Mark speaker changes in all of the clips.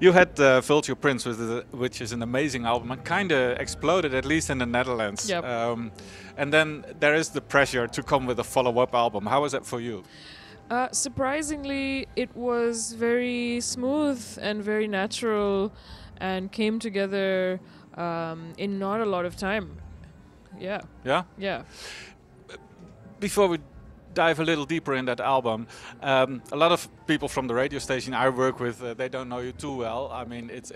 Speaker 1: You had Vulture Prince, which is an amazing album and kind of exploded, at least in the Netherlands.
Speaker 2: Yep.
Speaker 1: And then there is the pressure to come with a follow-up album. How was that for you?
Speaker 2: Surprisingly, it was very smooth and very natural and came together in not a lot of time. Yeah.
Speaker 1: Yeah?
Speaker 2: Yeah.
Speaker 1: Before we dive a little deeper in that album, a lot of people from the radio station I work with, they don't know you too well. I mean, it's...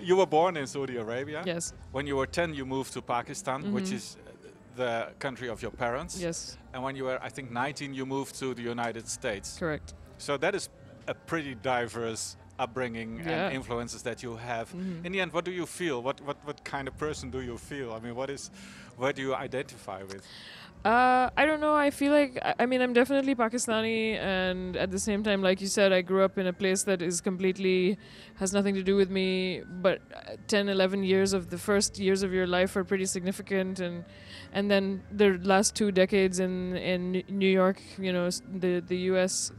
Speaker 1: You were born in Saudi Arabia.
Speaker 2: Yes.
Speaker 1: When you were 10, you moved to Pakistan, which is the country of your parents.
Speaker 2: Yes.
Speaker 1: And when you were, I think, 19, you moved to the United States.
Speaker 2: Correct.
Speaker 1: So that is a pretty diverse upbringing and influences that you have. In the end, what do you feel? What kind of person do you feel? I mean, where do you identify with?
Speaker 2: I don't know. I feel like, I mean, I'm definitely Pakistani, and at the same time, like you said, I grew up in a place that is completely, has nothing to do with me, but 10, 11 years of the first years of your life are pretty significant, and then the last 2 decades in New York, you know, the US,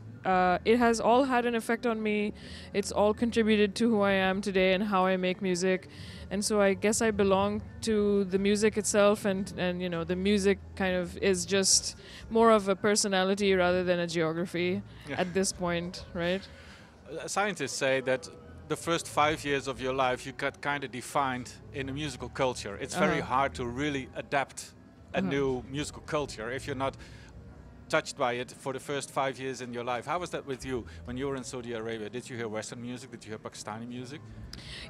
Speaker 2: it has all had an effect on me. It's all contributed to who I am today and how I make music. And so I guess I belong to the music itself, and you know, the music kind of is just more of a personality rather than a geography at this point, right?
Speaker 1: Scientists say that the first 5 years of your life you got kind of defined in a musical culture. It's very hard to really adapt a new musical culture if you're not touched by it for the first 5 years in your life. How was that with you when you were in Saudi Arabia? Did you hear Western music? Did you hear Pakistani music?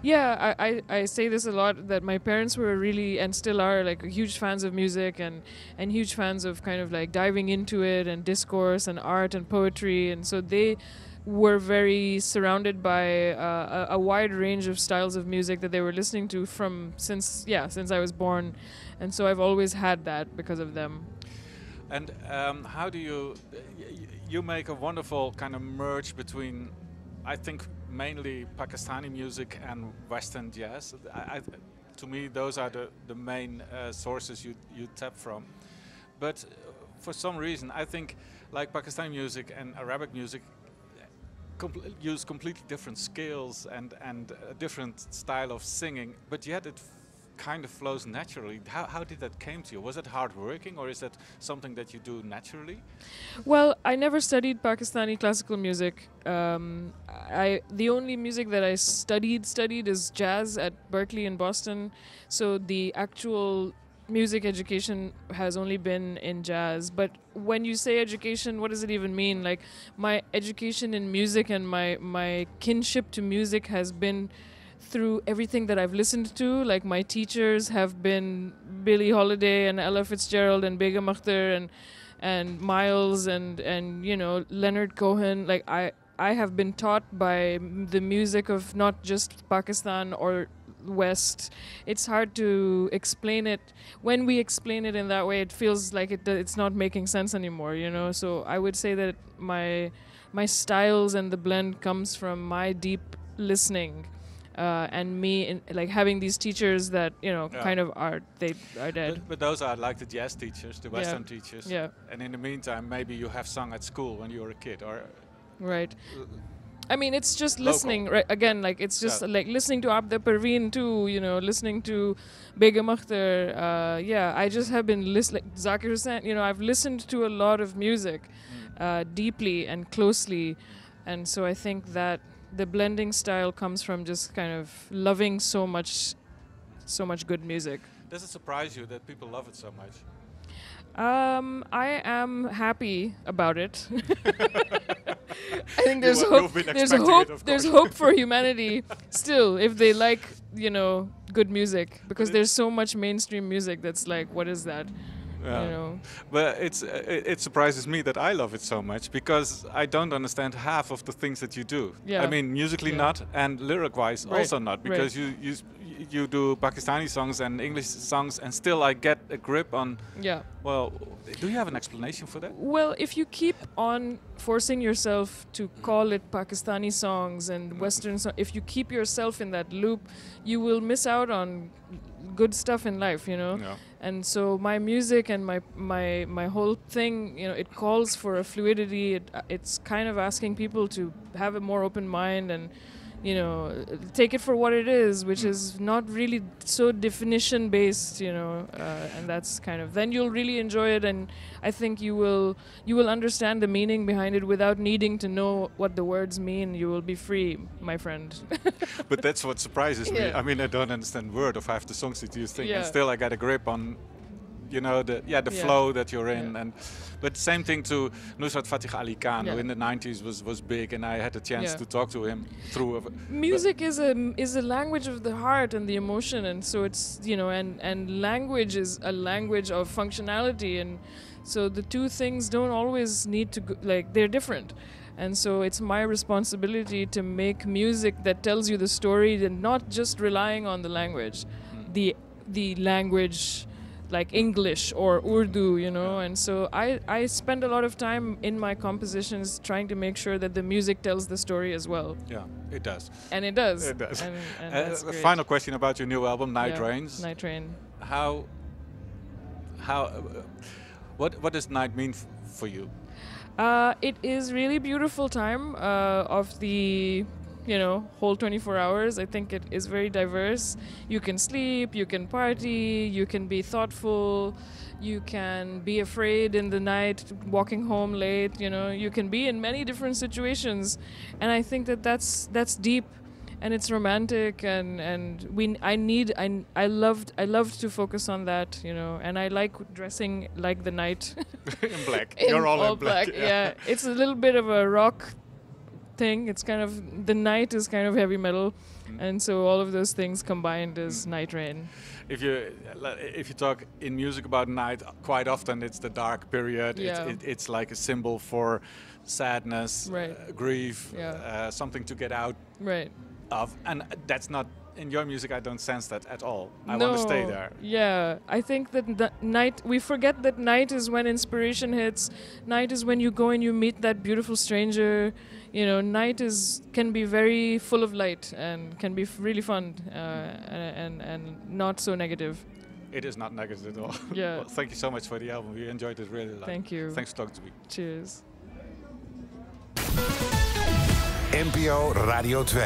Speaker 2: Yeah, I say this a lot, that my parents were really, and still are, like huge fans of music and huge fans of kind of like diving into it and discourse and art and poetry, and so they were very surrounded by a wide range of styles of music that they were listening to since I was born, and so I've always had that because of them.
Speaker 1: And how do you make a wonderful kind of merge between, I think, mainly Pakistani music and Western jazz. To me, those are the main sources you tap from. But for some reason, I think like Pakistani music and Arabic music use completely different scales and a different style of singing, but yet it kind of flows naturally. How did that came to you? Was it hard working, or is that something that you do naturally?
Speaker 2: Well, I never studied Pakistani classical music. The only music that I studied is jazz at Berkeley in Boston. So the actual music education has only been in jazz. But when you say education, what does it even mean? Like, my education in music and my kinship to music has been through everything that I've listened to. Like, my teachers have been Billie Holiday and Ella Fitzgerald and Begum Akhtar and Miles and you know, Leonard Cohen. Like, I have been taught by the music of not just Pakistan or West. It's hard to explain it. When we explain it in that way, it feels like it's not making sense anymore, you know. So I would say that my styles and the blend comes from my deep listening. And me, like, having these teachers that, you know, kind of are dead.
Speaker 1: But those are like the jazz teachers, the Western teachers.
Speaker 2: Yeah.
Speaker 1: And in the meantime, maybe you have sung at school when you were a kid, or...
Speaker 2: Right. I mean, it's just listening, right? Again, like, it's just like listening to Abda Parveen too, you know, listening to Begum Akhtar. I just have been listening, Zakir Hussain, you know, I've listened to a lot of music deeply and closely. And so I think that the blending style comes from just kind of loving so much good music.
Speaker 1: Does it surprise you that people love it so much?
Speaker 2: I am happy about it. I think there's hope. There's hope for humanity still, if they like, you know, good music, because there's so much mainstream music that's like, what is that?
Speaker 1: Yeah.
Speaker 2: You know.
Speaker 1: But it surprises me that I love it so much, because I don't understand half of the things that you do.
Speaker 2: Yeah.
Speaker 1: I mean, musically not, and lyric-wise also not, because you do Pakistani songs and English songs, and still I get a grip on.
Speaker 2: Yeah.
Speaker 1: Well, do you have an explanation for that?
Speaker 2: Well, if you keep on forcing yourself to call it Pakistani songs and Western songs, if you keep yourself in that loop, you will miss out on good stuff in life, you know.
Speaker 1: Yeah.
Speaker 2: And so my music and my whole thing, you know, it calls for a fluidity. It's kind of asking people to have a more open mind and, you know, take it for what it is, which is not really so definition based, you know, and that's kind of, then you'll really enjoy it, and I think you will understand the meaning behind it without needing to know what the words mean. You will be free, my friend.
Speaker 1: But that's what surprises me.
Speaker 2: Yeah.
Speaker 1: I mean, I don't understand word of half the songs that you sing,
Speaker 2: Yeah.
Speaker 1: and still I got a grip on, you know, the flow that you're in.
Speaker 2: Yeah.
Speaker 1: And but same thing to Nusrat Fateh Ali Khan, who
Speaker 2: Yeah.
Speaker 1: in the 90s was big, and I had the chance
Speaker 2: Yeah.
Speaker 1: to talk to him through.
Speaker 2: Music is a language of the heart and the emotion, and so it's, you know, and language is a language of functionality, and so the two things don't always need to like, they're different. And so it's my responsibility to make music that tells you the story and not just relying on the language, the language like English or Urdu, you know. And so I spend a lot of time in my compositions trying to make sure that the music tells the story as well.
Speaker 1: Yeah, it does.
Speaker 2: And it does.
Speaker 1: It does.
Speaker 2: And that's
Speaker 1: A
Speaker 2: great.
Speaker 1: final question about your new album, Night
Speaker 2: Yeah,
Speaker 1: Rains.
Speaker 2: Night Rain.
Speaker 1: How what does night mean for you?
Speaker 2: It is really beautiful time of the, you know, whole 24 hours. I think it is very diverse. You can sleep, you can party, you can be thoughtful, you can be afraid in the night, walking home late, you know, you can be in many different situations. And I think that that's deep, and it's romantic, and I loved to focus on that, you know, and I like dressing like the night.
Speaker 1: In black. You're all in black.
Speaker 2: Yeah. It's a little bit of a rock thing. It's kind of, the night is kind of heavy metal, and so all of those things combined is Night Rain.
Speaker 1: If you talk in music about night, quite often it's the dark period.
Speaker 2: Yeah.
Speaker 1: It's like a symbol for sadness,
Speaker 2: Right.
Speaker 1: grief,
Speaker 2: Yeah.
Speaker 1: something to get out
Speaker 2: Right.
Speaker 1: of. And that's not in your music. I don't sense that at all. I want to stay there.
Speaker 2: Yeah, I think that the night, we forget that night is when inspiration hits. Night is when you go and you meet that beautiful stranger. You know, night can be very full of light and can be really fun, and not so negative.
Speaker 1: It is not negative at all.
Speaker 2: Yeah.
Speaker 1: Well, thank you so much for the album. We enjoyed it really a lot.
Speaker 2: Thank you.
Speaker 1: Thanks for talking to me.
Speaker 2: Cheers.
Speaker 3: NPO Radio 2.